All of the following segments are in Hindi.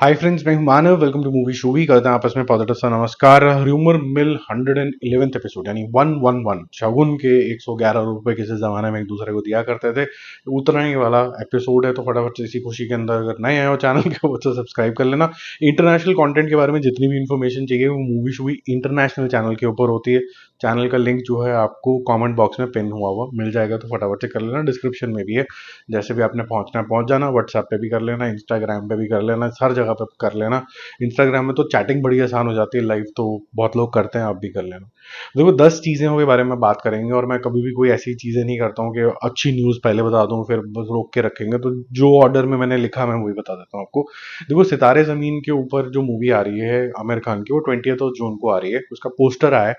हाय फ्रेंड्स, मैं हूं मानव। वेलकम टू मूवी शूवी। करते हैं आपस में पॉजिटिव सा नमस्कार। ह्यूमर मिल 111th एपिसोड यानी 111 शगुन के 111 रुपए किसी जमाने में एक दूसरे को दिया करते थे, उतना ही वाला एपिसोड है। तो फटाफट से इसी खुशी के अंदर अगर नए आए हो चैनल के ऊपर तो सब्सक्राइब कर लेना। इंटरनेशनल कंटेंट के बारे में जितनी भी इंफॉर्मेशन चाहिए वो मूवी शूवी इंटरनेशनल चैनल के ऊपर होती है। चैनल का लिंक जो है आपको कॉमेंट बॉक्स में पिन हुआ हुआ मिल जाएगा, तो फटाफट से कर लेना। डिस्क्रिप्शन में भी है, जैसे भी आपने पहुंचना है पहुंच जाना। व्हाट्सएप पे भी कर लेना, इंस्टाग्राम पे भी कर लेना, हर जगह पे कर लेना। इंस्टाग्राम में तो चैटिंग बड़ी आसान हो जाती है, लाइव तो बहुत लोग करते हैं, आप भी कर लेना। देखो, 10 चीज़ों के बारे में बात करेंगे और मैं कभी भी कोई ऐसी चीज़ें नहीं करता हूँ कि अच्छी न्यूज़ पहले बता दूँ फिर बस रोक के रखेंगे। तो जो ऑर्डर में मैंने लिखा मैं वही बता देता हूँ आपको। देखो, सितारे ज़मीन के ऊपर जो मूवी आ रही है आमिर खान की, वो 20 जून को आ रही है। उसका पोस्टर आया है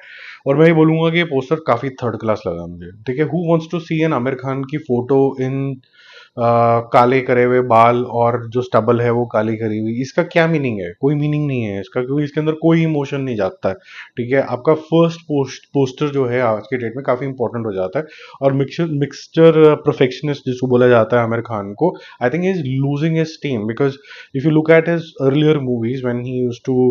और मैं ये बोलूंगा कि ये पोस्टर काफ़ी थर्ड क्लास लगा मुझे। ठीक है, who wants to see an Aamir Khan की फोटो इन काले करे हुए बाल और जो स्टबल है वो काली करी हुई, इसका क्या मीनिंग है? कोई मीनिंग नहीं है इसका, क्योंकि इसके अंदर कोई इमोशन नहीं जाता है। ठीक है, आपका फर्स्ट पोस्टर जो है आज के डेट में काफी इंपॉर्टेंट हो जाता है। और मिक्सचर परफेक्शनिस्ट जिसको बोला जाता है आमिर खान को, I think is losing his steam. Because if you look at his earlier movies when he used to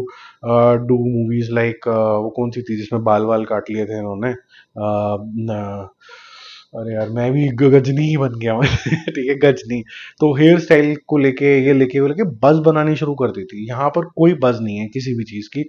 do movies like, वो कौन सी थी जिसमें बाल वाल काट लिए थे इन्होंने, अरे यार मैं भी गजनी ही बन गया मैं ठीक है, गजनी। तो हेयर स्टाइल को लेके ये लेके वो लेके बज बनानी शुरू कर दी थी। यहाँ पर कोई बज नहीं है किसी भी चीज की।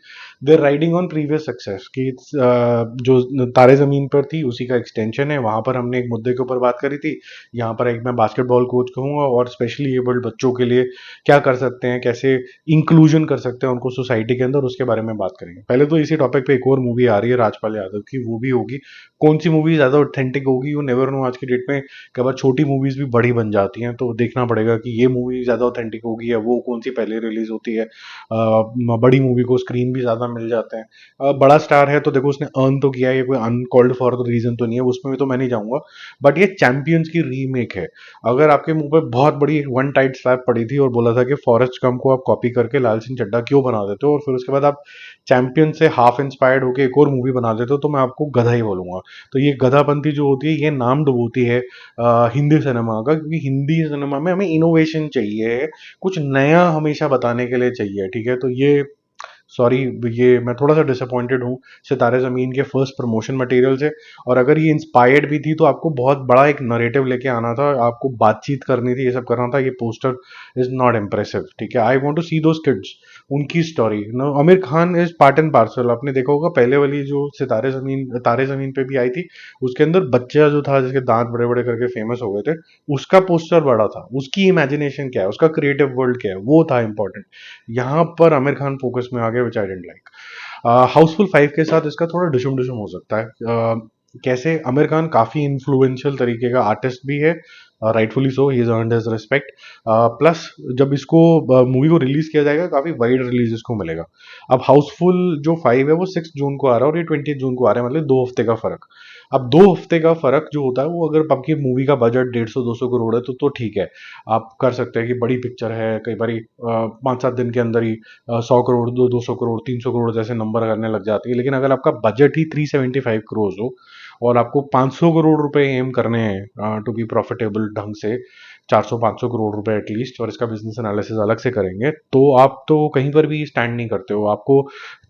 देर राइडिंग ऑन प्रीवियस सक्सेस की, जो तारे जमीन पर थी उसी का एक्सटेंशन है। वहां पर हमने एक मुद्दे के ऊपर बात करी थी। यहाँ पर एक मैं बास्केटबॉल कोच कहूंगा और स्पेशली एबल्ड बच्चों के लिए क्या कर सकते हैं, कैसे इंक्लूजन कर सकते हैं उनको सोसाइटी के अंदर, उसके बारे में बात करेंगे। पहले तो इसी टॉपिक पे एक और मूवी आ रही है राजपाल यादव की, वो भी होगी। कौन सी मूवी ज्यादा ऑथेंटिक होगी यू नेवर नो। आज की डेट में कई बार छोटी मूवीज भी बड़ी बन जाती हैं, तो देखना पड़ेगा कि ये मूवी ज्यादा ऑथेंटिक होगी या वो कौन सी पहले रिलीज होती है। बड़ी मूवी को स्क्रीन भी ज्यादा मिल जाते हैं। बड़ा स्टार है तो देखो उसने अर्न तो किया है, ये कोई अनकॉल्ड फॉर द रीजन तो नहीं है, उसमें भी तो मैं नहीं जाऊंगा। बट ये चैंपियंस की रीमेक है। अगर आपके मुंह पे बहुत बड़ी एक वन टाइट स्लैप पड़ी थी और बोला था कि फॉरेस्ट गंप को आप कॉपी करके लाल सिंह चड्ढा क्यों बना देते हो, और फिर उसके बाद आप चैंपियन से हाफ इंस्पायर्ड होकर एक और मूवी बना देते हो, तो मैं आपको गधा ही बोलूंगा। तो ये गधापंथी जो होती है ये नाम डुबोती है हिंदी सिनेमा का, क्योंकि हिंदी सिनेमा में हमें इनोवेशन चाहिए, कुछ नया हमेशा बताने के लिए चाहिए। ठीक है, तो ये सॉरी, ये मैं थोड़ा सा डिसअपॉइंटेड हूँ सितारे ज़मीन के फर्स्ट प्रमोशन मटेरियल से। और अगर ये इंस्पायर्ड भी थी तो आपको बहुत बड़ा एक नरेटिव लेके आना था, आपको बातचीत करनी थी, ये सब करना था। ये पोस्टर इज नॉट इम्प्रेसिव। ठीक है, I want to see those kids, उनकी story. No, Aamir Khan is part and parcel. आपने देखा होगा पहले वाली जो तारे जमीन पे भी आई थी, उसके अंदर बच्चा जो था जिसके दांत बड़े बड़े करके फेमस हो गए थे, उसका पोस्टर बड़ा था। उसकी इमेजिनेशन क्या है, उसका क्रिएटिव वर्ल्ड क्या है, वो था इंपॉर्टेंट। यहाँ पर आमिर खान फोकस में आ गया, विच आई डेंट लाइक। हाउसफुल 5 के साथ इसका थोड़ा डिशुम डिशुम हो सकता है। कैसे, आमिर खान काफी इन्फ्लुएंशियल तरीके का आर्टिस्ट भी है, rightfully so, he is earned his respect. Plus जब इसको मूवी को रिलीज किया जाएगा काफी वाइड रिलीज इसको मिलेगा। अब हाउसफुल जो 5 है वो 6 जून को आ रहा है और ये 20 जून को आ रहा है, मतलब 2 हफ्ते का फर्क। अब 2 हफ्ते का फर्क जो होता है वो, अगर आपकी मूवी का बजट 150-200 करोड़ है तो ठीक है, आप कर सकते हैं कि बड़ी पिक्चर है, कई बार 5-7 दिन के अंदर ही 100 करोड़, 200 करोड़, 300 करोड़ जैसे नंबर करने लग जाती है। लेकिन अगर आपका बजट ही 375 करोड़ हो और आपको 500 करोड़ रुपए एम करने हैं टू बी प्रॉफिटेबल ढंग से, 400-500 करोड़ रुपए एटलीस्ट, और इसका बिजनेस एनालिसिस अलग से करेंगे, तो आप तो कहीं पर भी स्टैंड नहीं करते हो। आपको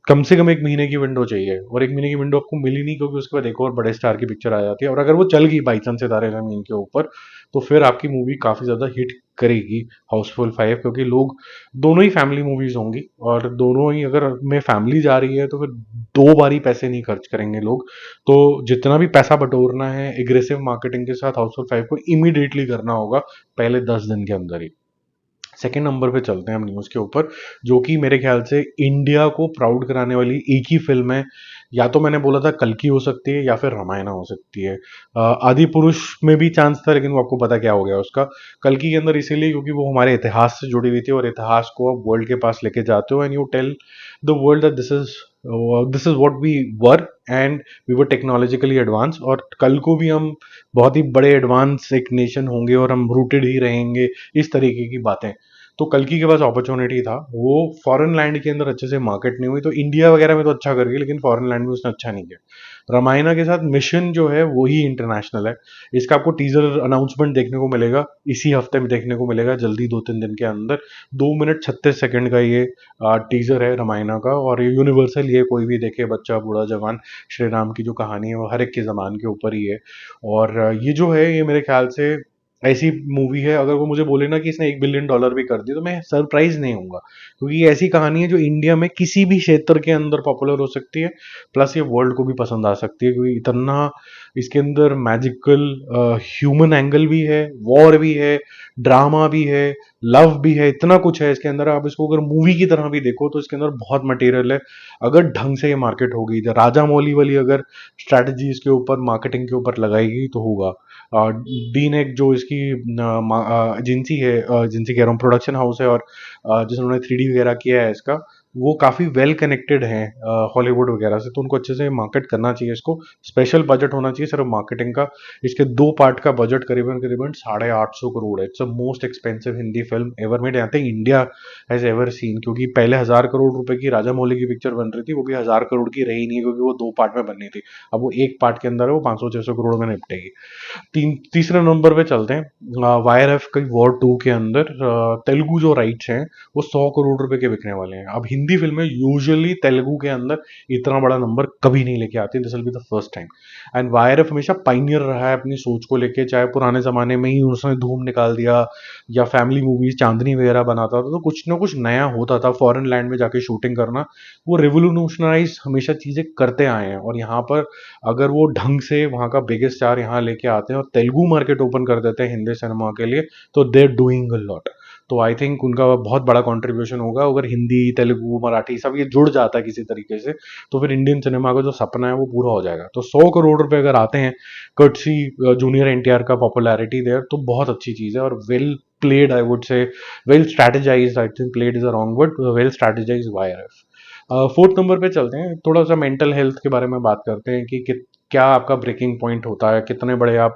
कम से कम 1 महीने की विंडो चाहिए, और 1 महीने की विंडो आपको मिली नहीं, क्योंकि उसके बाद एक और बड़े स्टार की पिक्चर आ जाती है। और अगर वो चल गई बाई चांस सितारे जमीन के ऊपर, तो फिर आपकी मूवी काफी ज्यादा हिट करेगी, हाउसफुल 5, क्योंकि लोग, दोनों ही फैमिली मूवीज होंगी और दोनों ही अगर में फैमिली जा रही है तो फिर दो बारी पैसे नहीं खर्च करेंगे लोग। तो जितना भी पैसा बटोरना है एग्रेसिव मार्केटिंग के साथ हाउसफुल 5 को इमीडिएटली करना होगा, पहले 10 दिन के अंदर ही। सेकेंड नंबर पे चलते हैं हम न्यूज़ के ऊपर, जो कि मेरे ख्याल से इंडिया को प्राउड कराने वाली एक ही फिल्म है। या तो मैंने बोला था कल्कि हो सकती है या फिर रामायणा हो सकती है। आदि पुरुष में भी चांस था, लेकिन वो आपको पता क्या हो गया उसका। कल्कि के अंदर इसीलिए क्योंकि वो हमारे इतिहास से जुड़ी हुई थी, और इतिहास को आप वर्ल्ड के पास लेके जाते हो and you tell the world that this is what we were and we were technologically advance, और कल को भी हम बहुत ही बड़े एडवांस एक नेशन होंगे और हम रूटेड ही रहेंगे, इस तरीके की बातें। तो कल्कि के पास अपॉर्चुनिटी था, वो फॉरेन लैंड के अंदर अच्छे से मार्केट नहीं हुई, तो इंडिया वगैरह में तो अच्छा कर गई लेकिन फॉरेन लैंड में उसने अच्छा नहीं किया। रामायणा के साथ मिशन जो है वो ही इंटरनेशनल है। इसका आपको टीजर अनाउंसमेंट देखने को मिलेगा, इसी हफ्ते में देखने को मिलेगा, जल्दी 2-3 दिन के अंदर। 2 मिनट 36 सेकंड का ये टीजर है रामायणा का, और ये यूनिवर्सल, ये कोई भी देखे, बच्चा बूढ़ा जवान, श्री राम की जो कहानी है वो हर एक के जमान के ऊपर ही है। और ये जो है ये मेरे ख्याल से ऐसी मूवी है, अगर वो मुझे बोले ना कि इसने $1 बिलियन भी कर दिया तो मैं सरप्राइज नहीं होऊंगा, क्योंकि ये ऐसी कहानी है जो इंडिया में किसी भी क्षेत्र के अंदर पॉपुलर हो सकती है, प्लस ये वर्ल्ड को भी पसंद आ सकती है, क्योंकि इतना इसके अंदर मैजिकल ह्यूमन एंगल भी है, वॉर भी है, ड्रामा भी है, लव भी है, इतना कुछ है इसके अंदर। आप इसको अगर मूवी की तरह भी देखो तो इसके अंदर बहुत मटेरियल है, अगर ढंग से ये मार्केट होगी, राजा मौली वाली अगर स्ट्रैटेजी इसके ऊपर, मार्केटिंग के ऊपर लगाएगी तो होगा। डी नेक जो इसकी एजेंसी है, एजेंसी कह रहा हूँ, प्रोडक्शन हाउस है, और जिन्होंने 3D वगैरह किया है इसका, वो काफ़ी वेल कनेक्टेड हैं हॉलीवुड वगैरह से, तो उनको अच्छे से मार्केट करना चाहिए इसको। स्पेशल बजट होना चाहिए सिर्फ मार्केटिंग का। इसके 2 पार्ट का बजट करीबन करीबन 850 करोड़ है। It's the most expensive Hindi film ever made, I think India has ever seen, क्योंकि पहले 1000 करोड़ रुपए की राजा मौली की पिक्चर बन रही थी, वो भी 1000 करोड़ की रही नहीं है, क्योंकि वो 2 पार्ट में बननी थी। अब वो एक पार्ट के अंदर है, वो 500-600 करोड़ में निपटेगी। तीसरे नंबर पे चलते हैं, वायर एफ की वॉर 2 के अंदर तेलुगु जो राइट्स हैं वो 100 करोड़ रुपए के बिकने वाले हैं। अब हिंदी फिल्में यूजुअली तेलुगु के अंदर इतना बड़ा नंबर कभी नहीं लेके आती, this will be the first time. And wire F हमेशा पाइनियर रहा है अपनी सोच को लेके, चाहे पुराने जमाने में ही उसने धूम निकाल दिया या फैमिली मूवीज चांदनी वगैरह बनाता था, तो कुछ ना कुछ नया होता था, फॉरेन लैंड में जाके शूटिंग करना, वो रिवोल्यूशनराइज हमेशा चीजें करते आए हैं। और यहाँ पर अगर वो ढंग से वहाँ का बिगेस्ट स्टार यहाँ लेके आते हैं और तेलुगु मार्केट ओपन कर देते हैं हिंदी सिनेमा के लिए, तो they are doing a lot. तो आई थिंक उनका बहुत बड़ा कंट्रीब्यूशन होगा, अगर हिंदी तेलुगु मराठी सब ये जुड़ जाता है किसी तरीके से, तो फिर इंडियन सिनेमा का जो सपना है वो पूरा हो जाएगा। तो 100 करोड़ रुपए अगर आते हैं कर्टसी जूनियर एनटीआर का पॉपुलैरिटी देयर, तो बहुत अच्छी चीज़ है, और वेल प्लेड आई वुड से, well strategise, I think played is a wrong word, well strategise YRF. Fourth number पे चलते हैं, थोड़ा सा मेंटल हेल्थ के बारे में बात करते हैं कि क्या आपका ब्रेकिंग पॉइंट होता है, कितने बड़े आप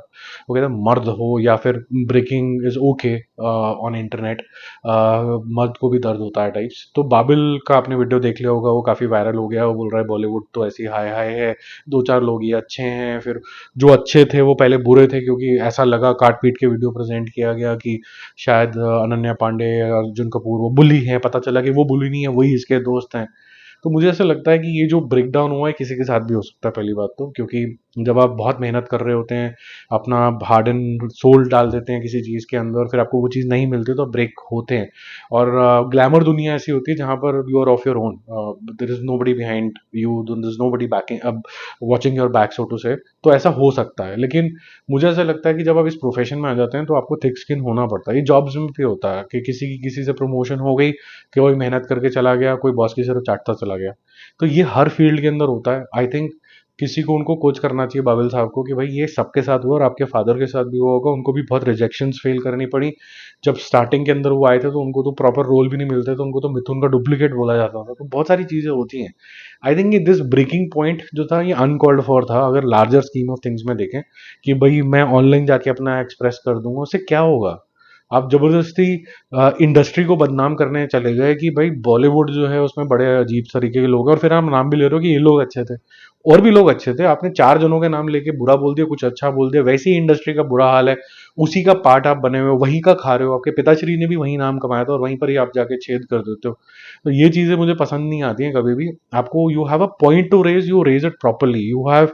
वो कहते हैं मर्द हो, या फिर breaking is okay on internet, मर्द को भी दर्द होता है टाइप्स। तो बाबिल का आपने वीडियो देख लिया होगा, वो काफ़ी वायरल हो गया, वो बोल रहा है बॉलीवुड तो ऐसी हाय हाय है, 2-4 लोग ये अच्छे हैं, फिर जो अच्छे थे वो पहले बुरे थे, क्योंकि ऐसा लगा काट पीट के वीडियो प्रेजेंट किया गया कि शायद अनन्या पांडे, अर्जुन कपूर वो बुली हैं, पता चला कि वो बुली नहीं है, वही इसके दोस्त हैं। तो मुझे ऐसा लगता है कि ये जो ब्रेक डाउन हुआ है किसी के साथ भी हो सकता है, पहली बात तो, क्योंकि जब आप बहुत मेहनत कर रहे होते हैं, अपना हार्ड एंड सोल डाल देते हैं किसी चीज़ के अंदर, फिर आपको वो चीज़ नहीं मिलती तो ब्रेक होते हैं। और ग्लैमर दुनिया ऐसी होती है जहाँ पर you are of your own, there is nobody behind you, there is nobody backing, अब watching your back, so to say. तो ऐसा हो सकता है, लेकिन मुझे ऐसा लगता है कि जब आप इस प्रोफेशन में आ जाते हैं तो आपको थिक स्किन होना पड़ता है। ये जॉब्स में भी होता है कि किसी की किसी से प्रमोशन हो गई, कि कोई मेहनत करके चला गया, कोई बॉस की सिर्फ चाटता चला गया, तो ये हर फील्ड के अंदर होता है। आई थिंक किसी को उनको कोच करना चाहिए बाबिल साहब को, कि भाई ये सबके साथ हुआ, और आपके फादर के साथ भी हुआ होगा, उनको भी बहुत रिजेक्शंस फेल करनी पड़ी। जब स्टार्टिंग के अंदर वो आए थे तो उनको तो प्रॉपर रोल भी नहीं मिलते, तो उनको तो मिथुन का डुप्लीकेट बोला जाता था, तो बहुत सारी चीज़ें होती हैं। आई थिंक ये दिस ब्रेकिंग पॉइंट जो था ये अनकॉल्ड फॉर था, अगर लार्जर स्कीम ऑफ थिंग्स में देखें, कि भाई मैं ऑनलाइन जाके अपना एक्सप्रेस कर दूंगा, उससे क्या होगा। आप जबरदस्ती इंडस्ट्री को बदनाम करने चले गए कि भाई बॉलीवुड जो है उसमें बड़े अजीब तरीके के लोग हैं, और फिर आप नाम भी ले रहे हो कि ये लोग अच्छे थे, और भी लोग अच्छे थे, आपने 4 जनों के नाम लेके बुरा बोल दिया, कुछ अच्छा बोल दिया। वैसे ही इंडस्ट्री का बुरा हाल है, उसी का पार्ट आप बने हुए हो, वहीं का खा रहे हो, आपके पिताश्री ने भी वही नाम कमाया था, और वहीं पर ही आप जाके छेद कर देते हो। तो ये चीजें मुझे पसंद नहीं आती हैं कभी भी। आपको you have a point to raise, you raise it properly, you have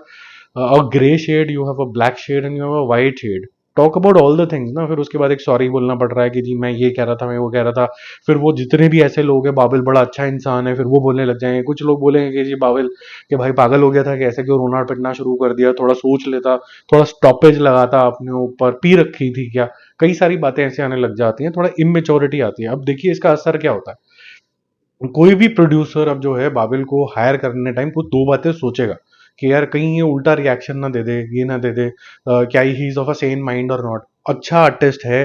a grey shade, you have a black shade, and you have a white shade, talk about all the things ना। फिर उसके बाद एक सॉरी बोलना पड़ रहा है कि जी मैं ये कह रहा था, मैं वो कह रहा था। फिर वो जितने भी ऐसे लोग हैं, बाबिल बड़ा अच्छा इंसान है, फिर वो बोलने लग जाएंगे, कुछ लोग बोलेंगे कि जी बाबिल के भाई पागल हो गया था, कि ऐसे क्यों रोना पिटना शुरू कर दिया, थोड़ा सोच लेता, थोड़ा स्टॉपेज लगाता, अपने ऊपर पी रखी थी क्या। कई सारी बातें ऐसे आने लग जाती हैं, थोड़ा इमेच्योरिटी आती है। अब देखिए इसका असर क्या होता है। कोई भी प्रोड्यूसर अब जो है बाबिल को हायर करने टाइम कुछ 2 बातें सोचेगा, कि यार कहीं ये उल्टा रिएक्शन ना दे दे, ये ना दे दे, क्या he is of a Sen mind और नॉट। अच्छा आर्टिस्ट है,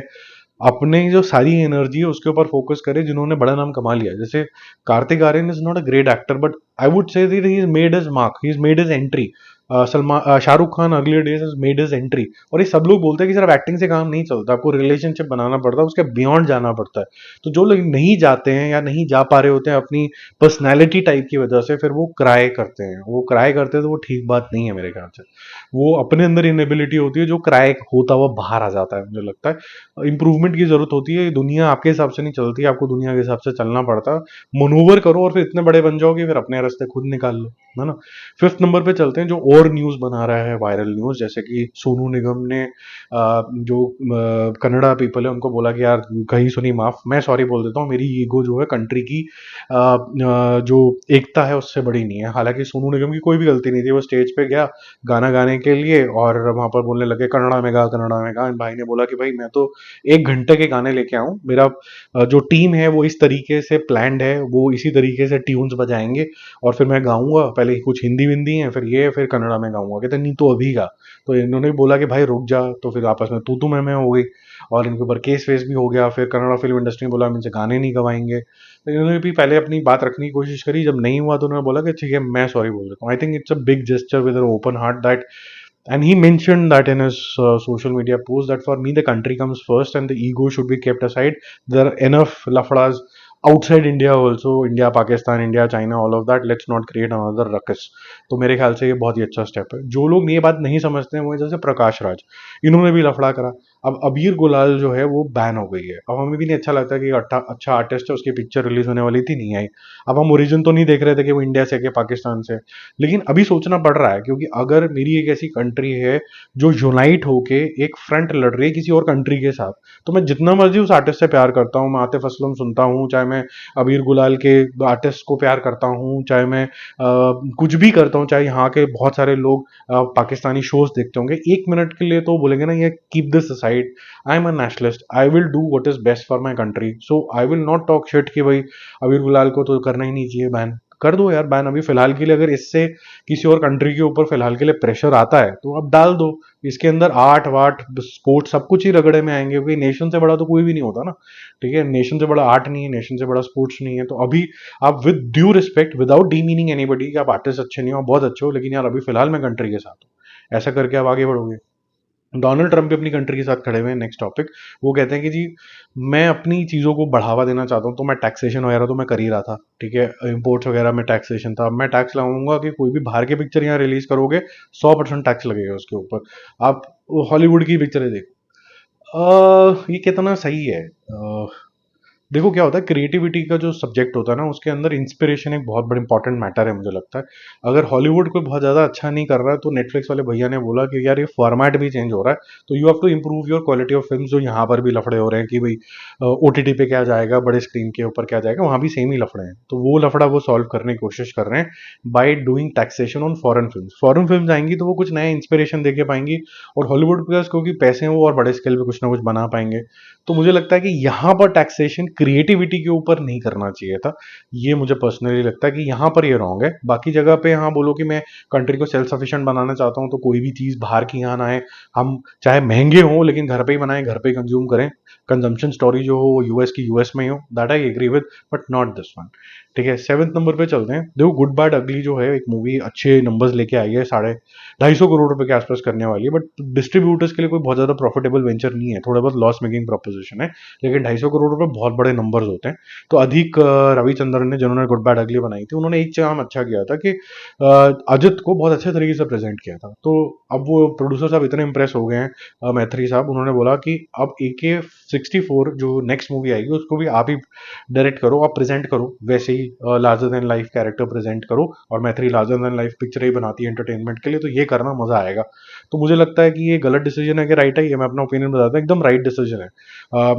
अपने जो सारी एनर्जी है उसके ऊपर फोकस करे, जिन्होंने बड़ा नाम कमा लिया। जैसे Kartik Aaryan is not a great actor, but I would say he is made his mark, he is made his entry. Salman Shahrukh Khan earlier days has made his entry, और ये सब लोग बोलते हैं कि सिर्फ एक्टिंग से काम नहीं चलता, आपको रिलेशनशिप बनाना पड़ता है, उसके बियॉन्ड जाना पड़ता है। तो जो लोग नहीं जाते हैं या नहीं जा पा रहे होते हैं अपनी पर्सनैलिटी टाइप की वजह से, फिर वो क्राई करते हैं, वो क्राई करते हैं, तो वो ठीक बात नहीं है मेरे ख्याल से। वो अपने अंदर इनएबिलिटी होती है, जो क्राई होता हुआ बाहर आ जाता है, मुझे लगता है इंप्रूवमेंट की जरूरत होती है। दुनिया आपके हिसाब से नहीं चलती, आपको दुनिया के हिसाब से चलना पड़ता है। मनूवर करो और फिर इतने बड़े बन जाओगे, फिर अपने रास्ते खुद निकाल लो, है ना। फिफ्थ नंबर पे चलते हैं, जो और न्यूज बना रहा है, वायरल न्यूज, जैसे कि सोनू निगम ने जो कन्नड़ा पीपल है उनको बोला कि यार कहीं सुनी माफ, मैं सॉरी बोल देता हूँ, मेरी ईगो जो है कंट्री की जो एकता है उससे बड़ी नहीं है। हालांकि सोनू निगम की कोई भी गलती नहीं थी, वो स्टेज पे गया गाना गाने के लिए और वहां पर बोलने लगे कन्नड़ा में गा, कन्नड़ा में गा। भाई ने बोला कि भाई मैं तो 1 घंटे के गाने लेके आऊं, मेरा जो टीम है वो इस तरीके से प्लान्ड है, वो इसी तरीके से ट्यून्स बजाएंगे और फिर मैं गाऊंगा, पहले कुछ हिंदी विंदी है, फिर ये, फिर कन्नड़ा में गाऊंगा। कहते नहीं तो अभी गा। तो इन्होंने बोला कि भाई रुक जा, तो फिर आपस में तू मैं हो गई और इनके ऊपर केस वेस भी हो गया। फिर कन्नड़ा फिल्म इंडस्ट्री ने बोला हम इनसे गाने नहीं गवाएंगे, तो इन्होंने भी पहले अपनी बात रखने की कोशिश करी, जब नहीं हुआ तो उन्होंने बोला कि ठीक है मैं सॉरी बोल देता हूँ। I think it's a big gesture with an open heart that, and he mentioned that in his social media post, that for me the country comes first and the ego should be kept aside. There are enough lafdas outside India also, India Pakistan India China all of that, let's not create another ruckus. तो मेरे ख्याल से ये बहुत ही अच्छा स्टेप है। जो लोग ये बात नहीं समझते हैं वो जैसे प्रकाश राज, इन्होंने भी लफड़ा करा। अब अबीर गुलाल जो है वो बैन हो गई है। अब हमें भी नहीं अच्छा लगता कि अच्छा आर्टिस्ट है, उसकी पिक्चर रिलीज होने वाली थी, नहीं आई। अब हम ओरिजिन तो नहीं देख रहे थे कि वो इंडिया से कि पाकिस्तान से, लेकिन अभी सोचना पड़ रहा है, क्योंकि अगर मेरी एक ऐसी कंट्री है जो यूनाइट होके एक फ्रंट लड़ रही है किसी और कंट्री के साथ, तो मैं जितना मर्जी उस आर्टिस्ट से प्यार करता हूँ, मैं आतिफ असलम सुनता हूँ, चाहे मैं अबीर गुलाल के आर्टिस्ट को प्यार करता हूँ, चाहे मैं कुछ भी करता हूँ, चाहे यहाँ के बहुत सारे लोग पाकिस्तानी शोज देखते होंगे, 1 मिनट के लिए तो बोलेंगे ना ये keep this aside, I am a nationalist, I will do what is best for my country, so I will not talk shit कि भाई अबीर गुलाल को तो करना ही नहीं चाहिए बैन। कर दो यार बैन अभी फिलहाल के लिए, अगर इससे किसी और कंट्री के ऊपर फिलहाल के लिए प्रेशर आता है तो आप डाल दो। इसके अंदर आर्ट वाट स्पोर्ट सब कुछ ही रगड़े में आएंगे, क्योंकि नेशन से बड़ा तो कोई भी नहीं होता ना। ठीक है, नेशन से बड़ा आर्ट नहीं है, नेशन से बड़ा स्पोर्ट्स नहीं है। तो अभी आप with due respect, without demeaning anybody, आप आर्टिस्ट अच्छे नहीं हो, आप बहुत अच्छे हो, लेकिन यार अभी फिलहाल मैं कंट्री के साथ हूँ, ऐसा करके आप आगे बढ़ोगे। डोनाल्ड ट्रंप भी अपनी कंट्री के साथ खड़े हुए हैं। नेक्स्ट टॉपिक, वो कहते हैं कि जी मैं अपनी चीज़ों को बढ़ावा देना चाहता हूँ, तो मैं टैक्सेशन वगैरह तो मैं कर ही रहा था, ठीक है, इंपोर्ट्स वगैरह में टैक्सेशन था, अब मैं टैक्स लगाऊंगा कि कोई भी बाहर की पिक्चर यहाँ रिलीज करोगे 100% टैक्स लगेगा उसके ऊपर। आप हॉलीवुड की पिक्चरें देखो, ये कितना सही है। देखो क्या होता है, क्रिएटिविटी का जो सब्जेक्ट होता है ना, उसके अंदर इंस्पिरेशन एक बहुत बड़ा इंपॉर्टेंट मैटर है मुझे लगता है। अगर हॉलीवुड कोई बहुत ज़्यादा अच्छा नहीं कर रहा है, तो नेटफ्लिक्स वाले भैया ने बोला कि यार ये फॉर्मेट भी चेंज हो रहा है, तो you have to improve your quality of film. जो यहाँ पर भी लफड़े हो रहे हैं कि भाई ओटीटी पे क्या जाएगा, बड़े स्क्रीन के ऊपर क्या जाएगा, वहाँ भी सेम ही लफड़े हैं, तो वो लफड़ा वो सॉल्व करने की कोशिश कर रहे हैं by doing taxation on foreign film. Foreign film आएंगी तो वो कुछ नया इंस्पिरेशन देके पाएंगी, और हॉलीवुड प्लस क्योंकि पैसे हैं वो और बड़े स्केल पे कुछ ना कुछ बना पाएंगे। तो मुझे लगता है कि यहाँ पर टैक्सेशन क्रिएटिविटी के ऊपर नहीं करना चाहिए था। ये मुझे पर्सनली लगता है कि यहाँ पर ये रॉन्ग है। बाकी जगह पे हाँ बोलो कि मैं कंट्री को सेल्फ सफिशिएंट बनाना चाहता हूँ, तो कोई भी चीज़ बाहर की यहाँ ना आए, हम चाहे महंगे हों लेकिन घर पे ही बनाएं, घर पे ही कंज्यूम करें, कंजम्पशन स्टोरी जो हो वो यूएस की यूएस में ही हो, that I agree with, but not this one. ठीक है, सेवंथ नंबर पे चलते हैं। देखो गुड बैड अगली जो है एक मूवी अच्छे नंबर्स लेके आई है, 250 करोड़ रुपए के आसपास करने वाली है, बट डिस्ट्रीब्यूटर्स के लिए कोई बहुत ज्यादा प्रॉफिटेबल वेंचर नहीं है, थोड़ा बहुत लॉस मेकिंग प्रोपोजिशन है, लेकिन 250 करोड़ रुपए बहुत बड़े नंबर्स होते हैं। तो अधिक रविचंद्रन ने, जिन्होंने गुड बैड अगली बनाई थी, उन्होंने एक काम अच्छा किया था कि अजित को बहुत अच्छे तरीके से प्रेजेंट किया था। तो अब वो प्रोड्यूसर साहब इतने इंप्रेस हो गए हैं, मैत्री साहब, उन्होंने बोला कि अब AK-64 जो नेक्स्ट मूवी आएगी उसको भी आप ही डायरेक्ट करो, आप प्रेजेंट करो, वैसे ही larger than life character present करो, और मैत्री लार्जर देन लाइफ पिक्चर ही बनाती है एंटरटेनमेंट के लिए, तो ये करना मजा आएगा। तो मुझे लगता है कि ये गलत डिसीजन है कि राइट है, ये मैं अपना ओपिनियन बताता हूँ, एकदम राइट डिसीजन है।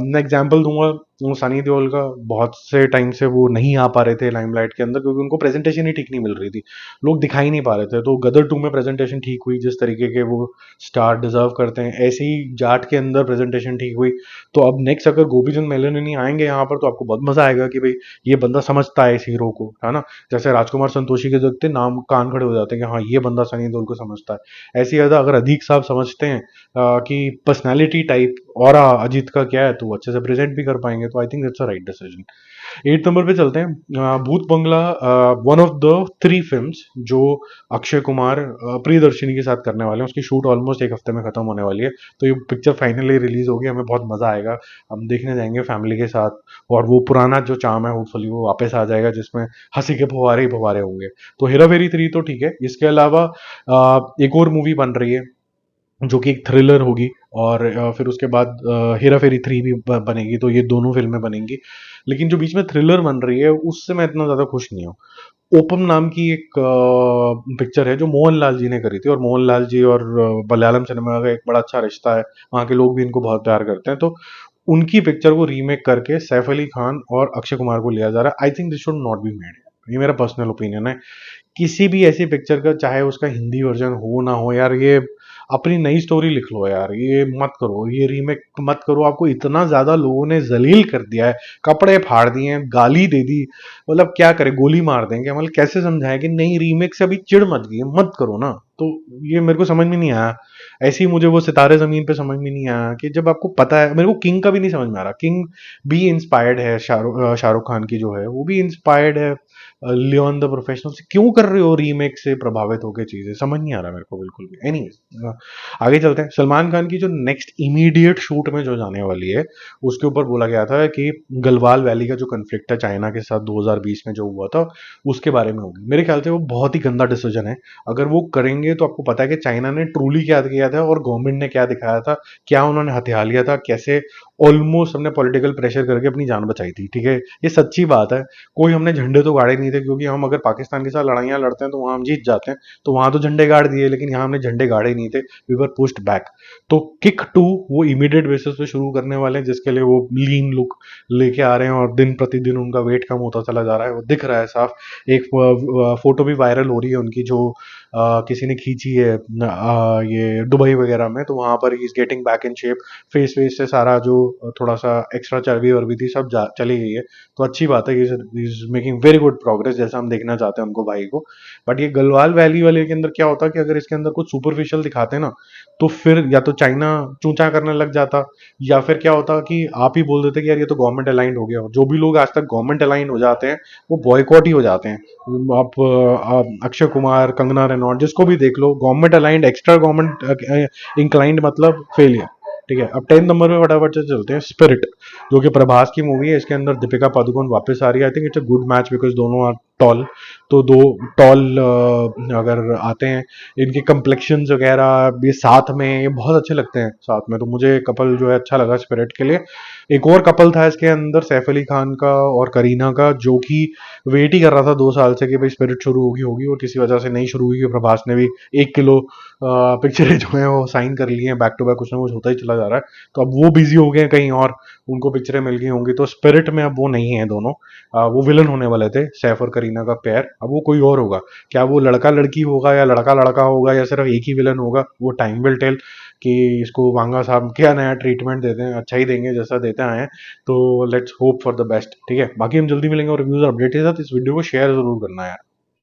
मैं एग्जाम्पल दूंगा, वो सनी देओल का, बहुत से टाइम से वो नहीं आ पा रहे थे लाइमलाइट के अंदर, क्योंकि उनको प्रेजेंटेशन ही ठीक नहीं मिल रही थी, लोग दिखाई नहीं पा रहे थे। तो गदर 2 में प्रेजेंटेशन ठीक हुई, जिस तरीके के वो स्टार डिजर्व करते हैं, ऐसे ही जाट के अंदर प्रेजेंटेशन ठीक हुई। तो अब नेक्स्ट अगर गोपीचंद मेनन आएंगे यहाँ पर, तो आपको बहुत मजा आएगा कि भाई ये बंदा समझता है इस हीरो को, है ना। जैसे राजकुमार संतोषी के देखते नाम कान खड़े हो जाते हैं कि हाँ ये बंदा सनी देओल को समझता है। ऐसी ज्यादा अगर अधिक साहब समझते हैं कि पर्सनैलिटी टाइप और अजीत का क्या है, तो अच्छे से प्रेजेंट भी कर पाएंगे, तो I think that's a right decision. 8 number पे चलते हैं। भूत बंगला, वन ऑफ द 3 फिल्म्स जो अक्षय कुमार प्रियदर्शनी के साथ करने वाले हैं। उसकी शूट ऑलमोस्ट एक हफ्ते में खत्म होने वाली है, तो ये पिक्चर फाइनली रिलीज होगी, हमें बहुत मजा आएगा। हम देखने जाएंगे फैमिली के साथ, और वो पुराना जो चार्म है होपफुली वो वापस आ जाएगा, जिसमें हंसी के फुहारे ही फुहारे होंगे। तो हेरा फेरी 3 तो ठीक है, इसके अलावा एक और मूवी बन रही है जो कि एक थ्रिलर होगी, और फिर उसके बाद हेरा फेरी 3 भी बनेगी, तो ये दोनों फिल्में बनेंगी। लेकिन जो बीच में थ्रिलर बन रही है उससे मैं इतना ज़्यादा खुश नहीं हूँ। ओपम नाम की एक पिक्चर है जो मोहनलाल जी ने करी थी, और मोहनलाल जी और मलयालम सिनेमा का एक बड़ा अच्छा रिश्ता है, वहाँ के लोग भी इनको बहुत प्यार करते हैं। तो उनकी पिक्चर को रीमेक करके सैफ अली खान और अक्षय कुमार को लिया जा रहा है। I think this should not be made, ये मेरा पर्सनल ओपिनियन है। किसी भी ऐसी पिक्चर का, चाहे उसका हिंदी वर्जन हो ना हो यार, ये अपनी नई स्टोरी लिख लो यार, ये मत करो, ये रीमेक मत करो। आपको इतना ज्यादा लोगों ने जलील कर दिया है, कपड़े फाड़ दिए हैं, गाली दे दी, मतलब क्या करे, गोली मार देंगे, मतलब कैसे समझाएं कि नहीं, रीमेक से अभी चिढ़ मत गई है, मत करो ना। तो ये मेरे को समझ में नहीं आया। ऐसे ही मुझे वो सितारे जमीन पे समझ में नहीं आया, कि जब आपको पता है, मेरे को किंग का भी नहीं समझ में आ रहा। किंग भी इंस्पायर्ड है शाहरुख खान की जो है, वो भी इंस्पायर्ड है लियोन द प्रोफेशनल से। क्यों कर रहे हो रीमेक से प्रभावित होकर चीजें, समझ नहीं आ रहा मेरे को बिल्कुल भी। एनीवेज, आगे चलते हैं। सलमान खान की जो नेक्स्ट इमीडिएट शूट में जो जाने वाली है, उसके ऊपर बोला गया था कि गलवाल वैली का जो कन्फ्लिक्ट है चाइना के साथ 2020 में जो हुआ था, उसके बारे में होगी। मेरे ख्याल से वो बहुत ही गंदा डिसीजन है। अगर वो करेंगे तो आपको पता है कि चाइना ने ट्रूली क्या किया था और गवर्नमेंट ने क्या दिखाया था, क्या उन्होंने हथियार लिया था, कैसे ऑलमोस्ट हमने पॉलिटिकल प्रेशर करके अपनी जान बचाई थी, ठीक है, ये सच्ची बात है। कोई हमने झंडे तो गाड़े नहीं थे, क्योंकि हम अगर पाकिस्तान के साथ लड़ाइयाँ लड़ते हैं तो वहां हम जीत जाते हैं, तो वहां तो झंडे गाड़ दिए, लेकिन यहाँ हमने झंडे गाड़े नहीं थे, वी वर पुश्ड बैक। तो किक 2 वो इमीडिएट बेसिस पे शुरू करने वाले हैं, जिसके लिए वो लीन लुक लेके आ रहे हैं, और दिन प्रतिदिन उनका वेट कम होता चला जा रहा है, वो दिख रहा है साफ। एक फोटो भी वायरल हो रही है उनकी, जो किसी ने खींची है ये दुबई वगैरह में, तो वहां पर he is getting back in shape. Face वेस से सारा जो थोड़ा सा एक्स्ट्रा चर्बी वर्बी थी सब चली गई है, तो अच्छी बात है। Is making very good progress, जैसा हम देखना चाहते हैं उनको भाई को। बट ये गलवाल वैली वाले के अंदर क्या होता है कि अगर इसके अंदर कुछ सुपरफिशियल दिखाते ना, तो फिर या तो चाइना चूचा करने लग जाता, या फिर क्या होता कि आप ही बोल देते कि यार ये तो गवर्नमेंट अलाइंड हो गया। जो भी लोग आज तक गवर्नमेंट अलाइंड हो जाते हैं वो बॉयकॉट ही हो जाते हैं। आप अक्षय कुमार, कंगना रनौत, जिसको भी देख लो, government aligned, extra government inclined मतलब फेलियर। ठीक है, अब 10 नंबर पे फटाफट से चलते हैं। स्पिरिट, जो कि प्रभास की मूवी है, इसके अंदर दीपिका पादुकोण वापस आ रही है। I think it's a good match, because दोनों आर टॉल। तो दो टॉल अगर आते हैं, इनके कम्प्लेक्शंस वगैरह ये साथ में, ये बहुत अच्छे लगते हैं साथ में, तो मुझे कपल जो है अच्छा लगा स्पिरिट के लिए। एक और कपल था इसके अंदर, सैफ अली खान का और करीना का, जो कि वेट ही कर रहा था 2 साल से कि भाई स्पिरिट शुरू होगी होगी, और किसी वजह से नहीं शुरू हुई। प्रभास ने भी 1 किलो पिक्चरें जो है वो साइन कर ली हैं, बैक टू बैक कुछ ना कुछ होता ही चला जा रहा है। तो अब वो बिजी हो गए हैं कहीं और, उनको पिक्चरें मिल गई होंगी, तो स्पिरिट में अब वो नहीं है दोनों। वो विलन होने वाले थे, सैफ और करीना का पेयर, अब वो कोई और होगा। क्या वो लड़का लड़की होगा या लड़का लड़का होगा या सिर्फ एक ही विलन होगा, वो टाइम विल टेल। कि इसको वांगा साहब क्या नया ट्रीटमेंट देते हैं, अच्छा ही देंगे जैसा देते आए हैं। तो let's hope for the best. ठीक है, बाकी हम जल्दी मिलेंगे और रिव्यूज और अपडेट के साथ। इस वीडियो को शेयर जरूर करना है यार।